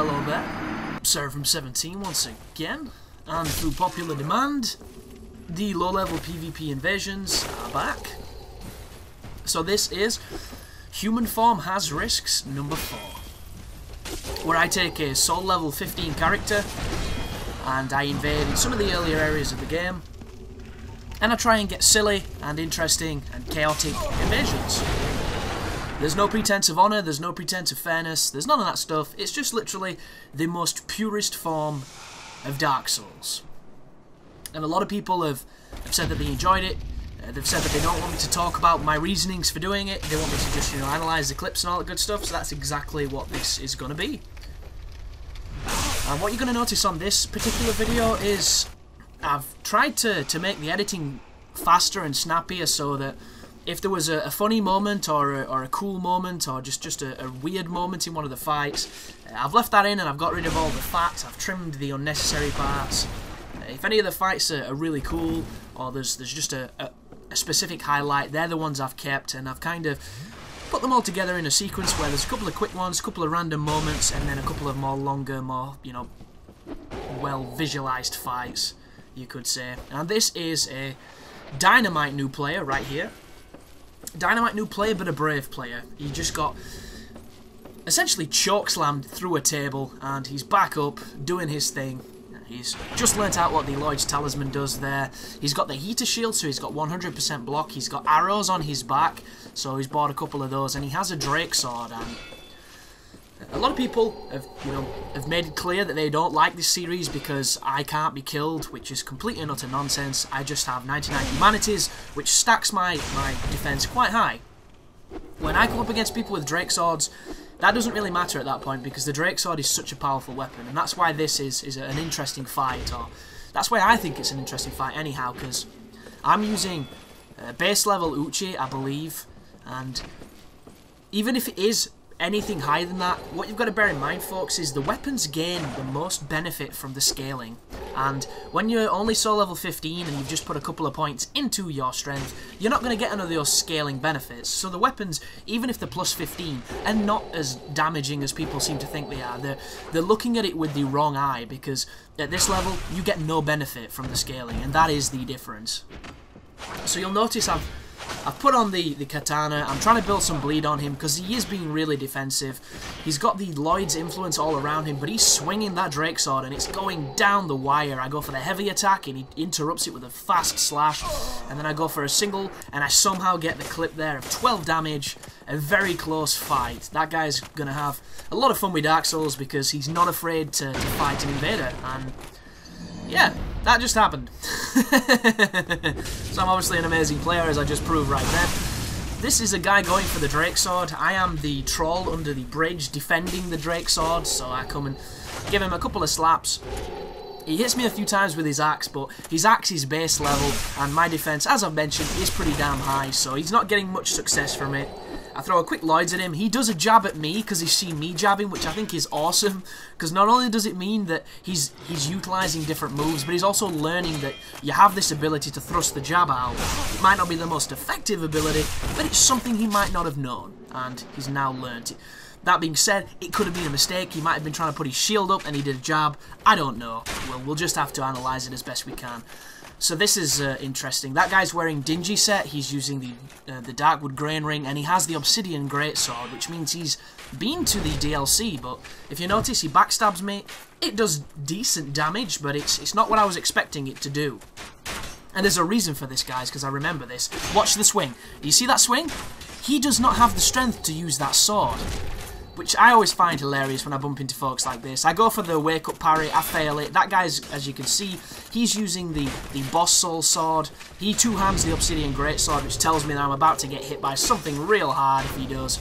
hello there. Sarah from 17 once again, and through popular demand, the low-level PvP invasions are back. So this is Human Form Has Risks number 4, where I take a soul level 15 character and I invade in some of the earlier areas of the game, and I try and get silly and interesting and chaotic invasions. There's no pretense of honour, there's no pretense of fairness, there's none of that stuff. It's just literally the most purest form of Dark Souls. And a lot of people have said that they enjoyed it. They've said that they don't want me to talk about my reasonings for doing it. They want me to just, analyse the clips and all that good stuff. So that's exactly what this is going to be. And what you're going to notice on this particular video is I've tried to make the editing faster and snappier so that if there was a funny moment or a cool moment or just a weird moment in one of the fights, I've left that in and I've got rid of all the fat, I've trimmed the unnecessary parts. If any of the fights are really cool or there's just a specific highlight, they're the ones I've kept, and I've kind of put them all together in a sequence where there's a couple of quick ones, a couple of random moments, and then a couple of more longer, more, well visualized fights, you could say. And this is a dynamite new player right here. Dynamite new player, but a brave player. He just got essentially chokeslammed through a table, and he's back up, doing his thing. He's just learnt out what the Lloyd's Talisman does there. He's got the heater shield, so he's got 100% block. He's got arrows on his back, so he's bought a couple of those, and he has a Drake sword. And a lot of people have made it clear that they don't like this series because I can't be killed, which is completely and utter nonsense. I just have 99 humanities, which stacks my defense quite high. When I come up against people with Drake swords, that doesn't really matter at that point because the Drake sword is such a powerful weapon, and that's why this is an interesting fight, or that's why I think it's an interesting fight anyhow, because I'm using base level Uchi, I believe, and even if it is anything higher than that, what you've got to bear in mind, folks, is the weapons gain the most benefit from the scaling. And when you're only soul level 15 and you've just put a couple of points into your strength, you're not going to get none of those scaling benefits. So the weapons, even if they're plus 15, are not as damaging as people seem to think they are. They're looking at it with the wrong eye, because at this level, you get no benefit from the scaling, and that is the difference. So you'll notice I've put on the katana. I'm trying to build some bleed on him because he is being really defensive. He's got the Lloyd's influence all around him, but he's swinging that Drake sword and it's going down the wire. I go for the heavy attack and he interrupts it with a fast slash, and then I go for a single and I somehow get the clip there of 12 damage. A very close fight. That guy's going to have a lot of fun with Dark Souls because he's not afraid to fight an invader, and yeah, that just happened. So I'm obviously an amazing player, as I just proved right there. This is a guy going for the Drake sword. I am the troll under the bridge defending the Drake sword, so I come and give him a couple of slaps. He hits me a few times with his axe, but his axe is base level, and my defense, as I've mentioned, is pretty damn high, so he's not getting much success from it. I throw a quick Lloyd's at him. He does a jab at me because he's seen me jabbing, which I think is awesome, because not only does it mean that he's utilising different moves, but he's also learning that you have this ability to thrust the jab out. It might not be the most effective ability, but it's something he might not have known, and he's now learned it. That being said, it could have been a mistake. He might have been trying to put his shield up and he did a jab. I don't know. We'll just have to analyse it as best we can. So this is interesting. That guy's wearing Dingy set. He's using the Darkwood Grain Ring, and he has the Obsidian Greatsword, which means he's been to the DLC. But if you notice, he backstabs me. It does decent damage, but it's not what I was expecting it to do. And there's a reason for this, guys, because I remember this. Watch the swing. Do you see that swing? He does not have the strength to use that sword, which I always find hilarious when I bump into folks like this. I go for the wake up parry, I fail it. That guy's, as you can see, he's using the boss soul sword. He two-hands the Obsidian Greatsword, which tells me that I'm about to get hit by something real hard if he does.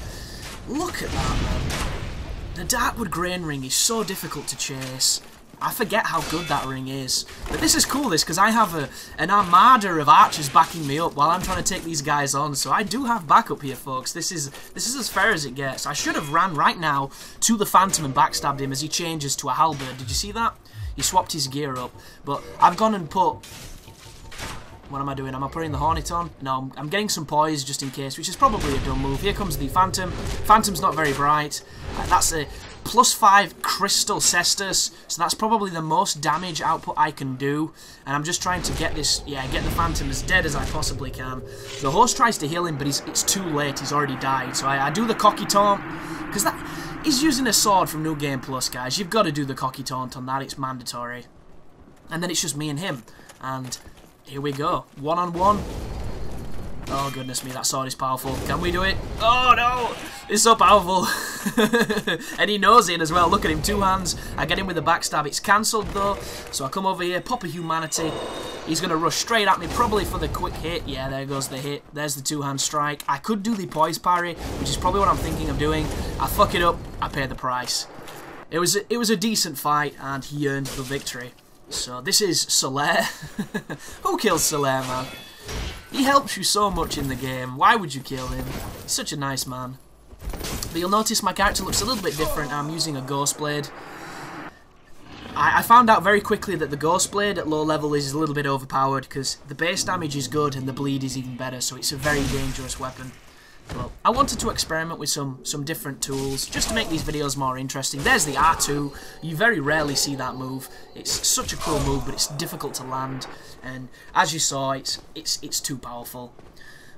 Look at that, man. The Darkwood Grain Ring is so difficult to chase. I forget how good that ring is. But this is cool, because I have an armada of archers backing me up while I'm trying to take these guys on. So I do have backup here, folks. This is as fair as it gets. I should have ran right now to the Phantom and backstabbed him as he changes to a halberd. Did you see that? He swapped his gear up. But I've gone and put... What am I doing? Am I putting the Hornet on? No, I'm getting some poise just in case, which is probably a dumb move. Here comes the Phantom. Phantom's not very bright. That's a +5 Crystal Cestus, so that's probably the most damage output I can do. And I'm just trying to get this, yeah, get the Phantom as dead as I possibly can. The host tries to heal him, but it's too late. He's already died. So I do the Cocky Taunt, because he's using a sword from New Game Plus, guys. You've got to do the Cocky Taunt on that. It's mandatory. And then it's just me and him. And here we go. One-on-one. Oh, goodness me, that sword is powerful. Can we do it? Oh, no! It's so powerful. And he knows it as well. Look at him, 2 hands. I get him with a backstab. It's cancelled, though. So I come over here, pop a Humanity. He's going to rush straight at me, probably for the quick hit. Yeah, there goes the hit. There's the 2-hand strike. I could do the poise parry, which is probably what I'm thinking of doing. I fuck it up. I pay the price. It was a decent fight, and he earned the victory. So this is Solaire. Who kills Solaire, man? He helps you so much in the game. Why would you kill him? He's such a nice man. But you'll notice my character looks a little bit different. I'm using a Ghost Blade. I found out very quickly that the Ghost Blade at low level is a little bit overpowered because the base damage is good and the bleed is even better, so it's a very dangerous weapon. Well, I wanted to experiment with some different tools just to make these videos more interesting. There's the R2. You very rarely see that move. It's such a cool move, but it's difficult to land. And as you saw, it's too powerful.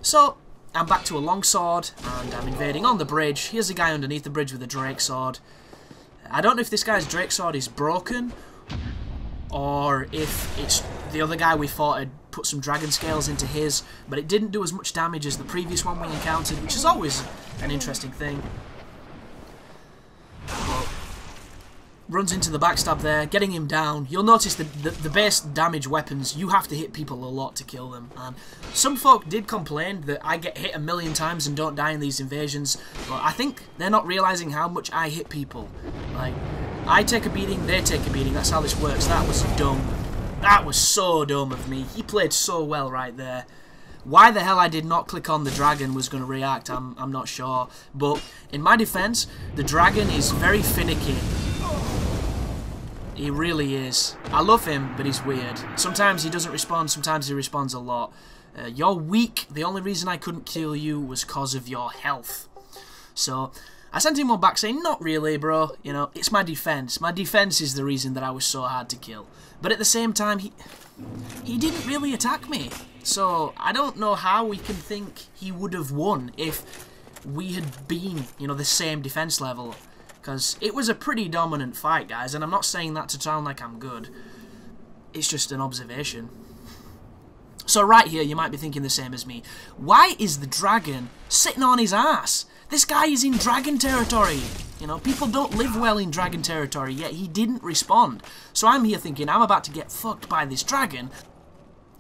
So I'm back to a longsword, and I'm invading on the bridge. Here's a guy underneath the bridge with a Drake sword. I don't know if this guy's Drake sword is broken, or if it's the other guy we fought had put some dragon scales into his, but it didn't do as much damage as the previous one we encountered, which is always an interesting thing. But runs into the backstab there, getting him down. You'll notice the base damage weapons, you have to hit people a lot to kill them. And some folk did complain that I get hit 1,000,000 times and don't die in these invasions, but I think they're not realising how much I hit people. Like, I take a beating, they take a beating, that's how this works. That was dumb. That was so dumb of me. He played so well right there. Why the hell I did not click on the dragon was going to react, I'm not sure. But in my defense, the dragon is very finicky. He really is. I love him, but he's weird. Sometimes he doesn't respond, sometimes he responds a lot. You're weak. The only reason I couldn't kill you was because of your health. So I sent him one back saying, not really, bro. You know, it's my defense. My defense is the reason that I was so hard to kill. But at the same time, he didn't really attack me. So I don't know how we can think he would have won if we had been, you know, the same defense level. Because it was a pretty dominant fight, guys. And I'm not saying that to sound like I'm good. It's just an observation. So right here, you might be thinking the same as me. Why is the dragon sitting on his ass? This guy is in dragon territory. You know, people don't live well in dragon territory, yet he didn't respond. So I'm here thinking, I'm about to get fucked by this dragon,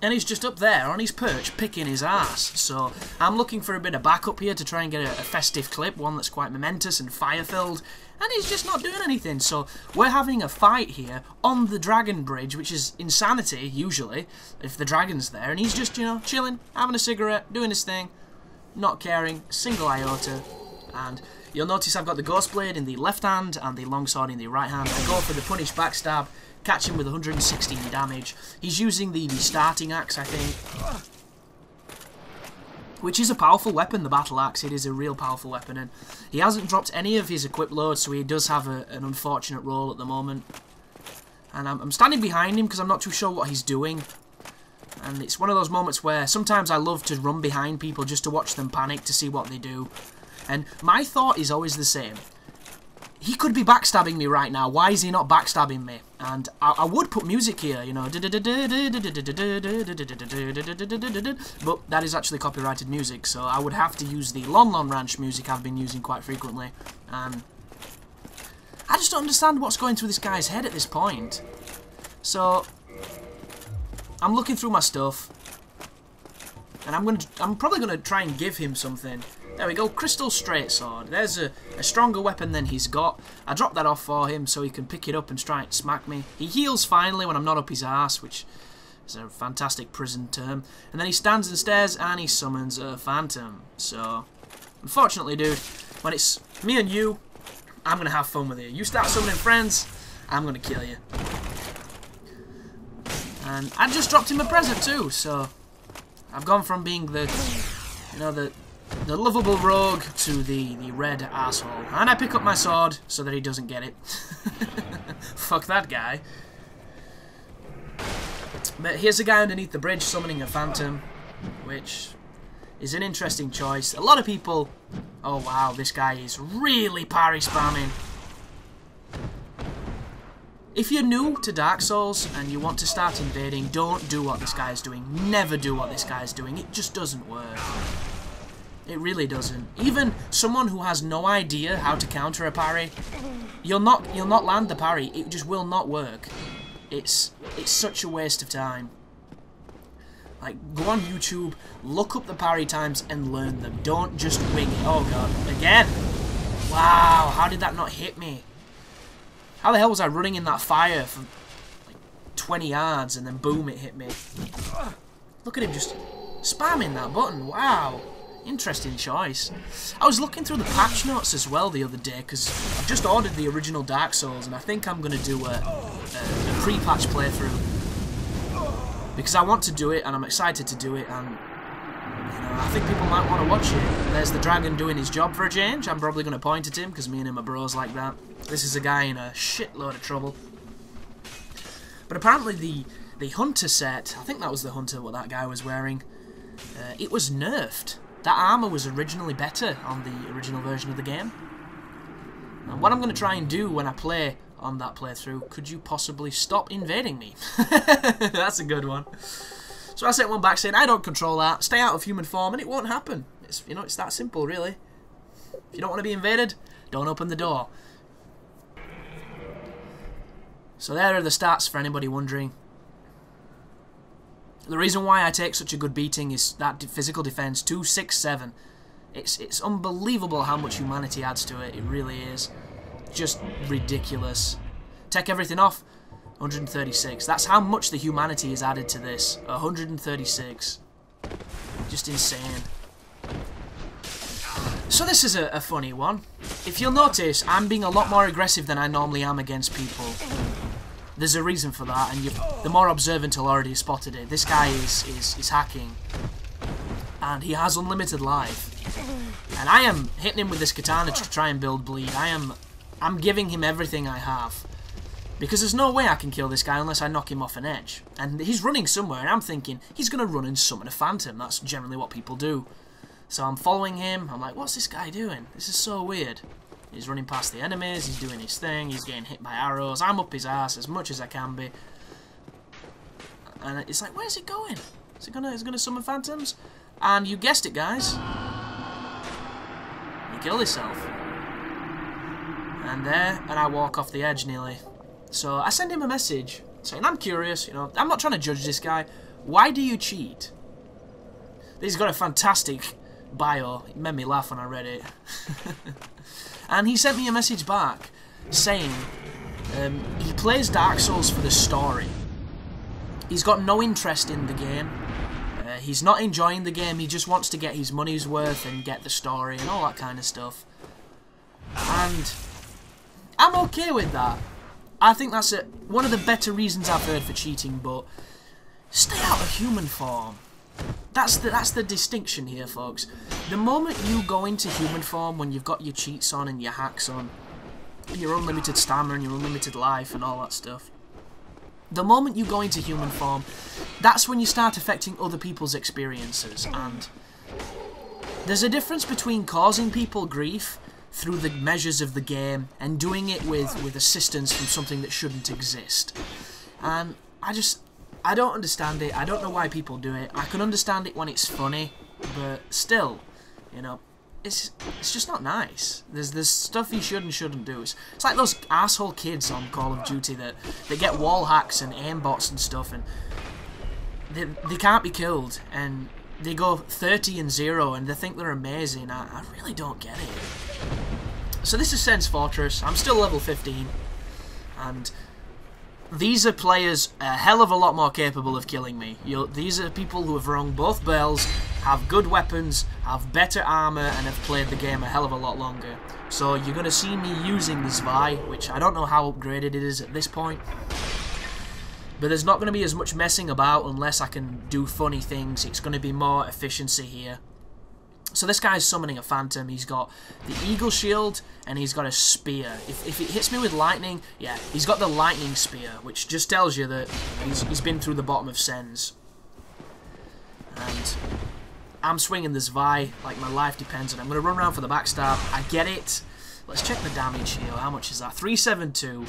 and he's just up there on his perch picking his ass. So I'm looking for a bit of backup here to try and get a festive clip, one that's quite momentous and fire-filled, and he's just not doing anything. So we're having a fight here on the dragon bridge, which is insanity, usually, if the dragon's there, and he's just, you know, chilling, having a cigarette, doing his thing, not caring, single iota. And you'll notice I've got the Ghost Blade in the left hand and the Longsword in the right hand. I go for the Punish Backstab, catch him with 116 damage. He's using the starting axe, I think, which is a powerful weapon, the Battle Axe. It is a real powerful weapon, and he hasn't dropped any of his equip loads, so he does have an unfortunate roll at the moment. And I'm standing behind him because I'm not too sure what he's doing. And it's one of those moments where sometimes I love to run behind people just to watch them panic to see what they do. And my thought is always the same. He could be backstabbing me right now. Why is he not backstabbing me? And I would put music here, you know. But that is actually copyrighted music, so I would have to use the Lon Lon Ranch music I've been using quite frequently. And I just don't understand what's going through this guy's head at this point. So I'm looking through my stuff, and I'm probably gonna try and give him something. There we go, Crystal Straight Sword. There's a stronger weapon than he's got. I dropped that off for him so he can pick it up and try and smack me. He heals finally when I'm not up his ass, which is a fantastic prison term. And then he stands and stares and he summons a phantom. So, unfortunately, dude, when it's me and you, I'm going to have fun with you. You start summoning friends, I'm going to kill you. And I just dropped him a present too, so I've gone from being the, you know, the the lovable rogue to the red asshole. And I pick up my sword so that he doesn't get it. Fuck that guy. But here's a guy underneath the bridge summoning a phantom, which is an interesting choice. A lot of people... Oh wow, this guy is really parry spamming. If you're new to Dark Souls and you want to start invading, don't do what this guy is doing. Never do what this guy is doing. It just doesn't work. It really doesn't. Even someone who has no idea how to counter a parry, you'll not land the parry. It just will not work. It's such a waste of time. Like, go on YouTube, look up the parry times and learn them. Don't just wing it. Oh god, again! Wow, how did that not hit me? How the hell was I running in that fire for like 20 yards and then boom, it hit me? Look at him just spamming that button. Wow. Interesting choice. I was looking through the patch notes as well the other day because I've just ordered the original Dark Souls and I think I'm going to do a pre-patch playthrough because I want to do it and I'm excited to do it, and you know, I think people might want to watch it. There's the dragon doing his job for a change. I'm probably going to point at him because me and him are bros like that. This is a guy in a shitload of trouble. But apparently the hunter set, I think that was the hunter what that guy was wearing, it was nerfed. That armor was originally better on the original version of the game. And what I'm going to try and do when I play on that playthrough, could you possibly stop invading me? That's a good one. So I sent one back saying, I don't control that, stay out of human form and it won't happen. It's, you know, it's that simple really. If you don't want to be invaded, don't open the door. So there are the stats for anybody wondering. The reason why I take such a good beating is that physical defense, 267. It's unbelievable how much humanity adds to it. It really is. Just ridiculous. Take everything off, 136. That's how much the humanity is added to this. 136. Just insane. So this is a funny one. If you'll notice, I'm being a lot more aggressive than I normally am against people. There's a reason for that, and the more observant will already have spotted it. This guy is hacking, and he has unlimited life. And I am hitting him with this katana to try and build bleed. I'm giving him everything I have. Because there's no way I can kill this guy unless I knock him off an edge. And he's running somewhere, and I'm thinking, he's going to run and summon a phantom. That's generally what people do. So I'm following him. I'm like, what's this guy doing? This is so weird. He's running past the enemies, he's doing his thing, he's getting hit by arrows, I'm up his ass as much as I can be. And it's like, where's it going? Is it gonna summon phantoms? And you guessed it, guys. He killed himself. And there, and I walk off the edge nearly. So I send him a message saying, I'm curious, you know, I'm not trying to judge this guy. Why do you cheat? He's got a fantastic bio. It made me laugh when I read it. And he sent me a message back saying he plays Dark Souls for the story. He's got no interest in the game. He's not enjoying the game. He just wants to get his money's worth and get the story and all that kind of stuff. And I'm okay with that. I think that's one of the better reasons I've heard for cheating, but stay out of human form. That's the distinction here, folks. The moment you go into human form, when you've got your cheats on and your hacks on, and your unlimited stamina and your unlimited life and all that stuff, the moment you go into human form, that's when you start affecting other people's experiences. And there's a difference between causing people grief through the measures of the game and doing it with assistance from something that shouldn't exist. And I don't understand it. I don't know why people do it. I can understand it when it's funny, but still, you know, it's just not nice. There's stuff you should and shouldn't do. It's like those asshole kids on Call of Duty that get wall hacks and aimbots and stuff, and they can't be killed, and they go 30-0, and they think they're amazing. I really don't get it. So this is Sen's Fortress. I'm still level 15, and these are players a hell of a lot more capable of killing me. These are people who have rung both bells, have good weapons, have better armor, and have played the game a hell of a lot longer. So you're going to see me using the Zwei, which I don't know how upgraded it is at this point. But there's not going to be as much messing about unless I can do funny things. It's going to be more efficiency here. So this guy's summoning a phantom. He's got the eagle shield and he's got a spear. If it hits me with lightning, yeah, he's got the lightning spear, which just tells you that he's been through the bottom of Sens. And I'm swinging this Vi like my life depends on it. I'm going to run around for the backstab. I get it. Let's check the damage here. How much is that? 372.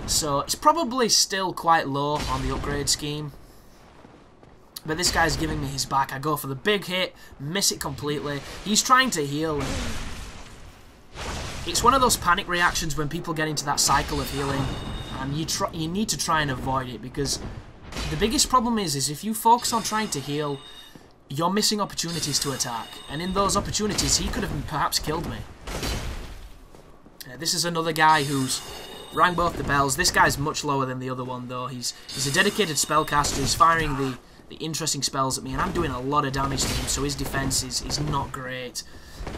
So it's probably still quite low on the upgrade scheme. But this guy's giving me his back. I go for the big hit, miss it completely. He's trying to heal. It's one of those panic reactions when people get into that cycle of healing, and you need to try and avoid it, because the biggest problem is if you focus on trying to heal, you're missing opportunities to attack. And in those opportunities, he could have perhaps killed me. This is another guy who's rang both the bells. This guy's much lower than the other one, though. He's a dedicated spellcaster. He's firing the interesting spells at me, and I'm doing a lot of damage to him, so his defense is not great.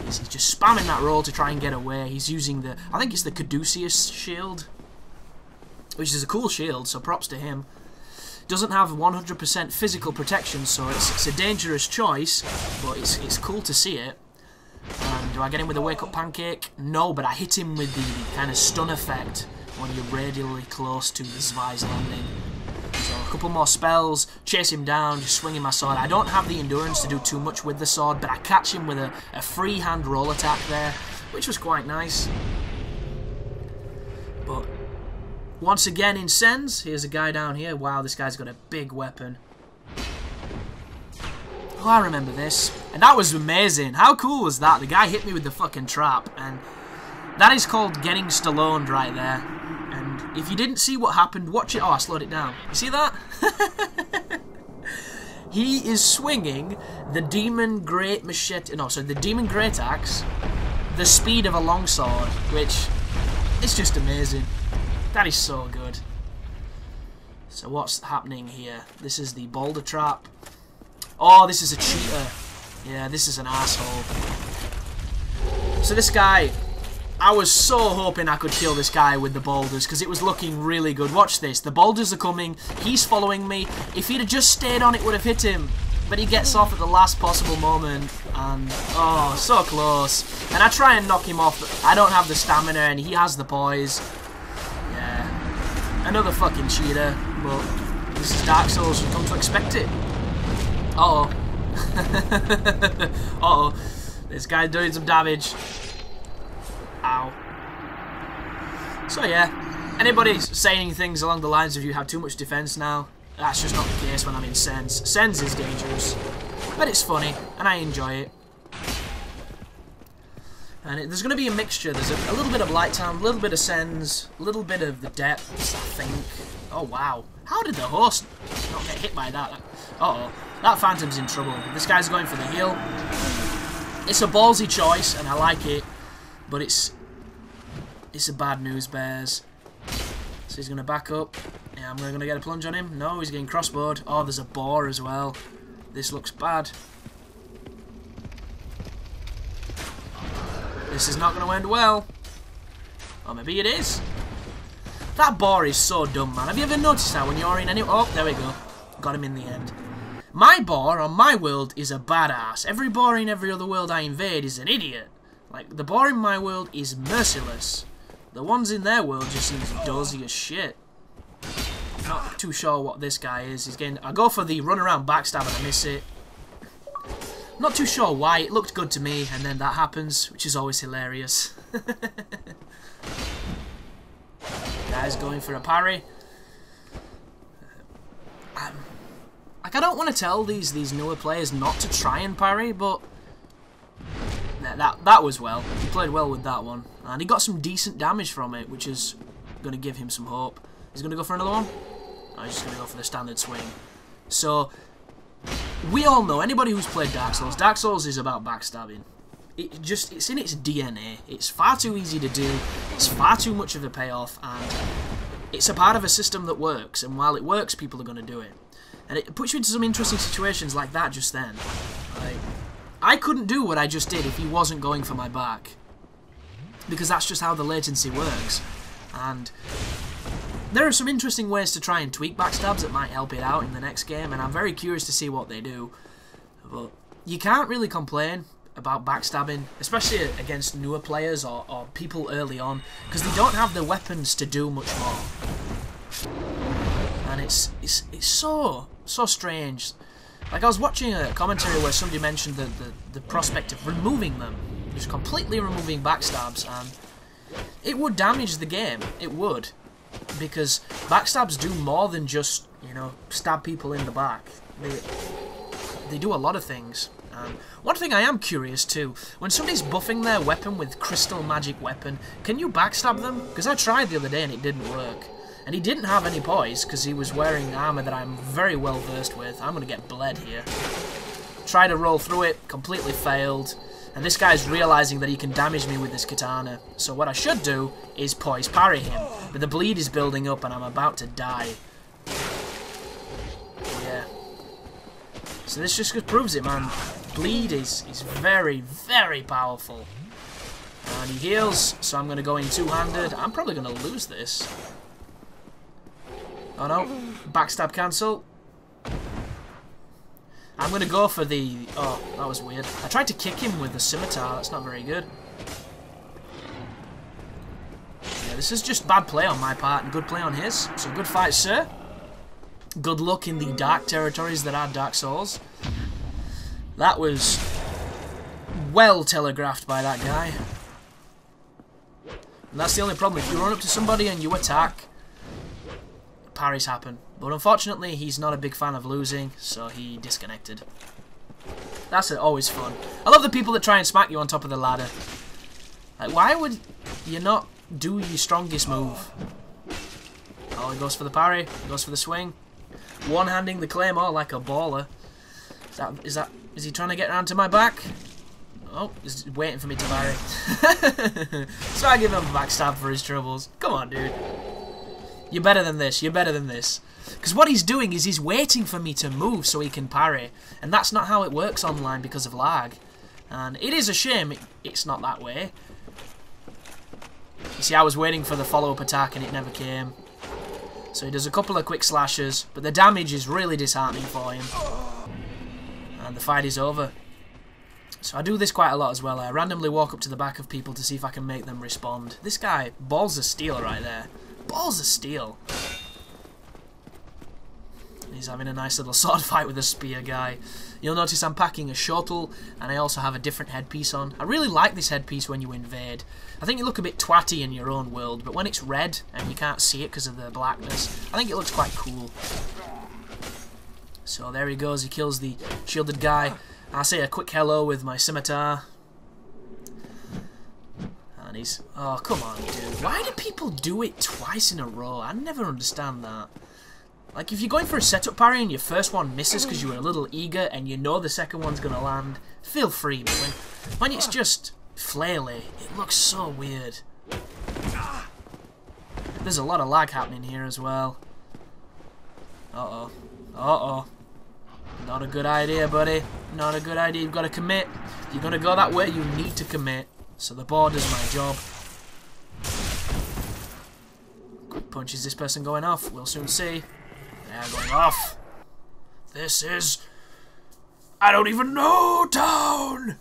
He's just spamming that roll to try and get away. He's using the, I think it's the Caduceus shield, which is a cool shield, so props to him. Doesn't have 100% physical protection, so it's a dangerous choice, but it's cool to see it. And do I get him with a wake-up pancake? No, but I hit him with the kind of stun effect when you're radially close to the Zvi's landing. So a couple more spells, chase him down, just swinging my sword. I don't have the endurance to do too much with the sword, but I catch him with a free-hand roll attack there, which was quite nice. But once again in Sens, here's a guy down here. Wow, this guy's got a big weapon. Oh, I remember this. And that was amazing. How cool was that? The guy hit me with the fucking trap, and that is called getting Stalloned right there. And if you didn't see what happened, watch it. Oh, I slowed it down. You see that? He is swinging the Demon Great Machete... No, sorry, the Demon Great Axe, the speed of a longsword, which is just amazing. That is so good. So what's happening here? This is the boulder trap. Oh, this is a cheater. Yeah, this is an asshole. So this guy, I was so hoping I could kill this guy with the boulders, because it was looking really good. Watch this. The boulders are coming. He's following me. If he'd have just stayed on, it would have hit him. But he gets off at the last possible moment. And, oh, so close. And I try and knock him off, but I don't have the stamina, and he has the poise. Yeah. Another fucking cheater. But this is Dark Souls. You've come to expect it. Uh-oh. Uh-oh. This guy's doing some damage. Ow. So yeah, anybody saying things along the lines of you have too much defense now, that's just not the case when I'm in Sens. Sens is dangerous, but it's funny, and I enjoy it. And there's going to be a mixture. There's a little bit of Light Town, a little bit of Sens, a little bit of the depths, I think. Oh wow. How did the host not get hit by that? Uh-oh. That Phantom's in trouble. This guy's going for the heal. It's a ballsy choice, and I like it. But it's a bad news, Bears. So he's going to back up. Yeah, I'm going to get a plunge on him. No, he's getting crossbowed. Oh, there's a boar as well. This looks bad. This is not going to end well. Or maybe it is. That boar is so dumb, man. Have you ever noticed that when you're in any... Oh, there we go. Got him in the end. My boar on my world is a badass. Every boar in every other world I invade is an idiot. Like, the boar in my world is merciless. The ones in their world just seems dozy as shit. Not too sure what this guy is. He's getting... I go for the run around backstab and I miss it. Not too sure why. It looked good to me, and then that happens, which is always hilarious. Guy's going for a parry. Like, I don't want to tell these newer players not to try and parry, but that was well. He played well with that one, and he got some decent damage from it, which is going to give him some hope. He's going to go for another one. No, he's just going to go for the standard swing. So we all know, anybody who's played Dark Souls is about backstabbing. It's in its DNA. It's far too easy to do. It's far too much of a payoff, and it's a part of a system that works. And while it works, people are going to do it. And it puts you into some interesting situations like that just then. Like, I couldn't do what I just did if he wasn't going for my back, because that's just how the latency works. And there are some interesting ways to try and tweak backstabs that might help it out in the next game, and I'm very curious to see what they do. But you can't really complain. about backstabbing, especially against newer players or people early on, because they don't have the weapons to do much more. And it's so strange. Like, I was watching a commentary where somebody mentioned the prospect of removing them, just completely removing backstabs, and it would damage the game. It would, because backstabs do more than just, you know, stab people in the back. They do a lot of things. And one thing I am curious too, when somebody's buffing their weapon with crystal magic weapon, can you backstab them? Because I tried the other day and it didn't work. And he didn't have any poise because he was wearing armor that I'm very well versed with. I'm going to get bled here. Tried to roll through it, completely failed. And this guy's realizing that he can damage me with this katana. So what I should do is poise parry him. But the bleed is building up and I'm about to die. Yeah. So this just proves it, man. Bleed is very, very powerful. And he heals, so I'm going to go in two-handed. I'm probably going to lose this. Oh no, backstab cancel. I'm going to go for the... Oh, that was weird. I tried to kick him with the scimitar, that's not very good. Yeah, this is just bad play on my part and good play on his. So good fight, sir. Good luck in the dark territories that are Dark Souls. That was well telegraphed by that guy. And that's the only problem. If you run up to somebody and you attack, parries happen. But unfortunately, he's not a big fan of losing, so he disconnected. That's always fun. I love the people that try and smack you on top of the ladder. Like, why would you not do your strongest move? Oh, he goes for the parry. He goes for the swing. One-handing the claymore like a baller. Is he trying to get around to my back? Oh, he's waiting for me to parry. So I give him a backstab for his troubles. Come on, dude. You're better than this. You're better than this. Because what he's doing is he's waiting for me to move so he can parry. And that's not how it works online because of lag. And it is a shame it's not that way. You see, I was waiting for the follow-up attack and it never came. So he does a couple of quick slashes, but the damage is really disheartening for him. And the fight is over. So I do this quite a lot as well. I randomly walk up to the back of people to see if I can make them respond. This guy, balls of steel right there. Balls of steel. He's having a nice little sword fight with a spear guy. You'll notice I'm packing a shortle, and I also have a different headpiece on. I really like this headpiece when you invade. I think you look a bit twatty in your own world, but when it's red and you can't see it because of the blackness, I think it looks quite cool. So there he goes, he kills the shielded guy. I say a quick hello with my scimitar. And he's... Oh, come on, dude. Why do people do it twice in a row? I never understand that. Like, if you're going for a setup parry and your first one misses because you were a little eager and you know the second one's going to land, feel free. But when it's just flaily, it looks so weird. There's a lot of lag happening here as well. Uh-oh. Uh-oh. Not a good idea, buddy. Not a good idea. You've got to commit. If you're going to go that way, you need to commit. So the board does my job. Quick punch, is this person going off? We'll soon see. They're going off. This is... I don't even know town!